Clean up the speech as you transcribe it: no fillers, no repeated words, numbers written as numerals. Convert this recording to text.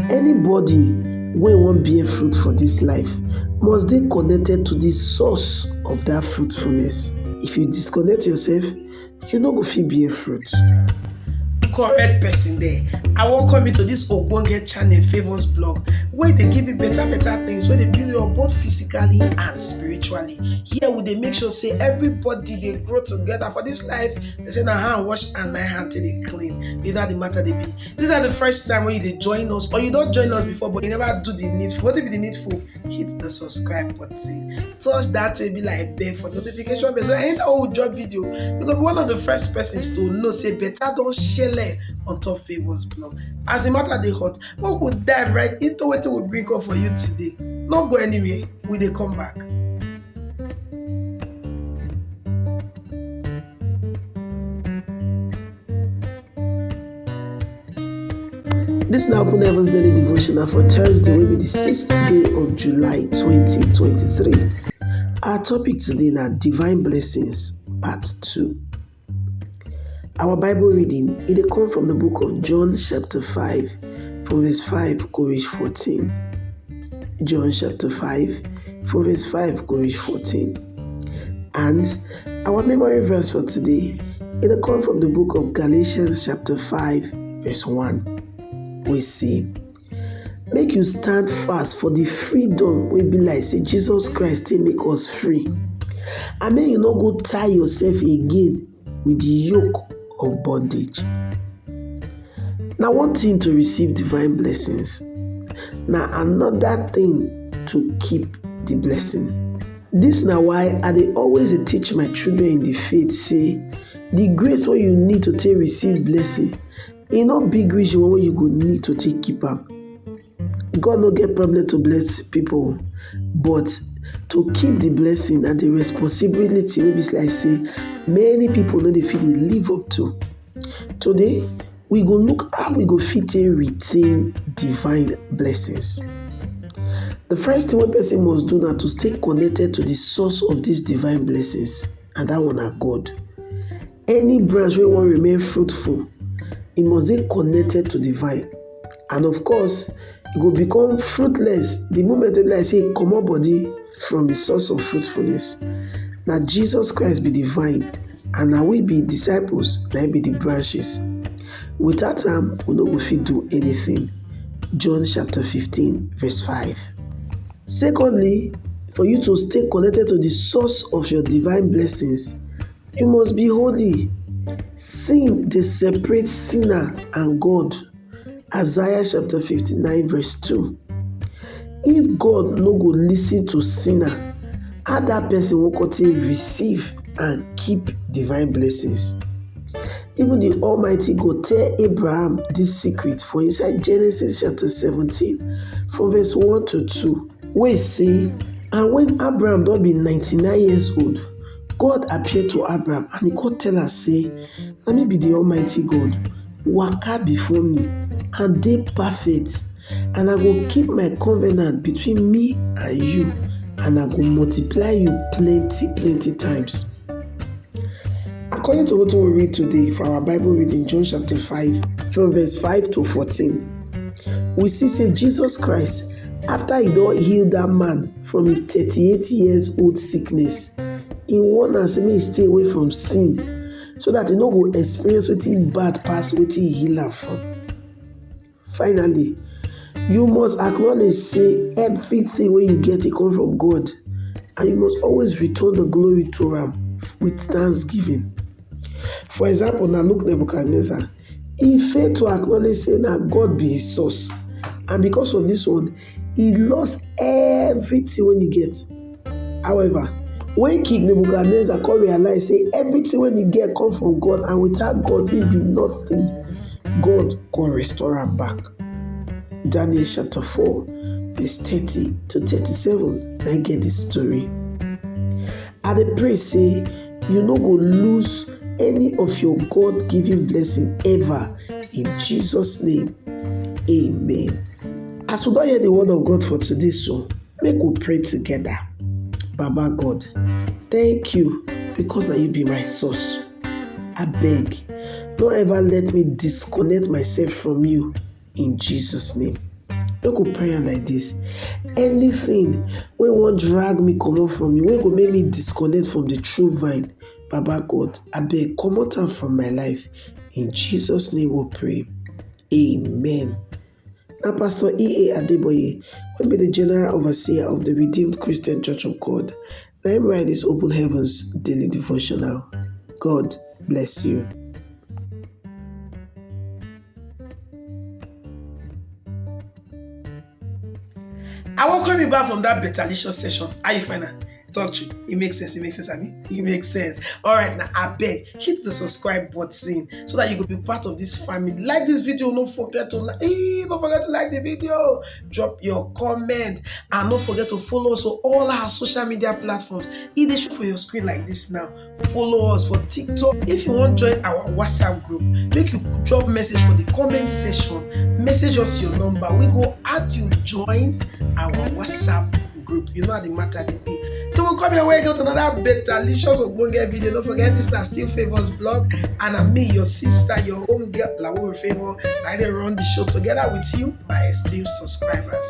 Anybody wey wan bear fruit for dis life must dey connected to the source of that fruitfulness. If you disconnect yourself, you no go fit bear fruit. Correct person there. I welcome you to this ogbonge channel, Favours Blog, where they give you better things, where they build you up both physically and spiritually. Here we dey make sure say everybody dey grow together for this life. They say na hand wash and na hand till dey clean. Be that the matter they be. This is the first time when you dey join us, or you don't join us before, but you never do the needful. What be the needful? Hit the subscribe button. Touch that will be like bell for notification bell. So anytime we drop video, because one of the first persons to know say better don't share on top Favours Blog. As the matter they hot, we will dive right into what we bring up for you today. Not go anywhere, we dey come back. This now Open Heavens Daily Devotional for Thursday will be the 6th day of July 2023. Our topic today now Divine Blessings Part 2. Our Bible reading, it comes from the book of John chapter 5, from verse 5 to verse 14. John chapter 5, from verse 5 to verse 14. And our memory verse for today, it comes from the book of Galatians chapter 5, verse 1. We see, make you stand fast for the freedom wey be like say Jesus Christ take make us free. And make you not go tie yourself again with the yoke of bondage. Now, one thing to receive divine blessings. Now, another thing to keep the blessing. This now why I dey always teach my children in the faith say the grace what you need to take receive blessing, e not big reach the one wey you go need to take keep am. God no get problem to bless people, but to keep the blessing and the responsibility wey be like say many people no dey fit dey live up to. Today, we go look how we go fit retain divine blessings. The first thing one person must do now to stay connected to the source of these divine blessings, and that one are God. Any branch wey wan remain fruitful, it must be connected to the vine. And of course, it will become fruitless the moment I say comot body from the source of fruitfulness. Now Jesus Christ be the vine, and now we be disciples, now be the branches. Without him, we no go fit do anything. John chapter 15, verse 5. Secondly, for you to stay connected to the source of your divine blessings, you must be holy. Sin dey separate sinner and God. Isaiah chapter 59 verse 2. If God no go listen to sinner, how that person will continue receive and keep divine blessings. Even the Almighty God tell Abraham this secret for inside Genesis chapter 17 from verse 1 to 2. Where say, and when Abraham don be 99 years old, God appeared to Abraham and he could tell us say, let me be the Almighty God, waka before me and dey perfect, and I go keep my covenant between me and you, and I go multiply you plenty times. According to what we read today for our Bible reading, John chapter 5, from verse 5 to 14, we see say Jesus Christ, after he don heal that man from a 38 years old sickness, he warn us make he stay away from sin, so that he no go experience wetin bad pass wetin he heal am from. Finally, you must acknowledge say everything wey you get, it come from God, and you must always return the glory to am with thanksgiving. For example, now look Nebuchadnezzar. He failed to acknowledge say na God be his source, and because of this one, he lost everything when he get. However, when King Nebuchadnezzar come realize say everything when he get come from God, and without God he be nothing, God can restore am back. Daniel chapter 4, verse 30 to 37. I get this story. I dey pray say you no go lose any of your God-given blessing ever, in Jesus' name. Amen. As we don hear the word of God for today, so make we pray together. Baba God, thank you because now you be my source. I beg, don't ever let me disconnect myself from you, in Jesus' name. Make we pray am like this. Anything wey wan drag me comot from you, wey go make me disconnect from the true vine, Baba God, abeg comot am from my life. In Jesus' name we pray. Amen. Na Pastor E.A. Adeboye, wey be the General Overseer of the Redeemed Christian Church of God, na him write this Open Heavens Daily Devotional. God bless you. I welcome you back from that betalicious session. How you find that? Talk to you. It makes sense. It makes sense, Abi. It makes sense. All right, now I beg, hit the subscribe button so that you will be part of this family. Like this video. Don't forget to like. Don't forget to like the video. Drop your comment and don't forget to follow us on all our social media platforms. It is for your screen like this now. Follow us for TikTok. If you want to join our WhatsApp group, make you drop message for the comment section. Message us your number. We go add you join our WhatsApp group. You know the matter they be. So we'll come your way, go to another betalicious Ogbonge video. Don't forget this is Still Favors blog, and I'm me, your sister, your home girl, Lawo Favor. I dey run the show together with you, my esteemed subscribers.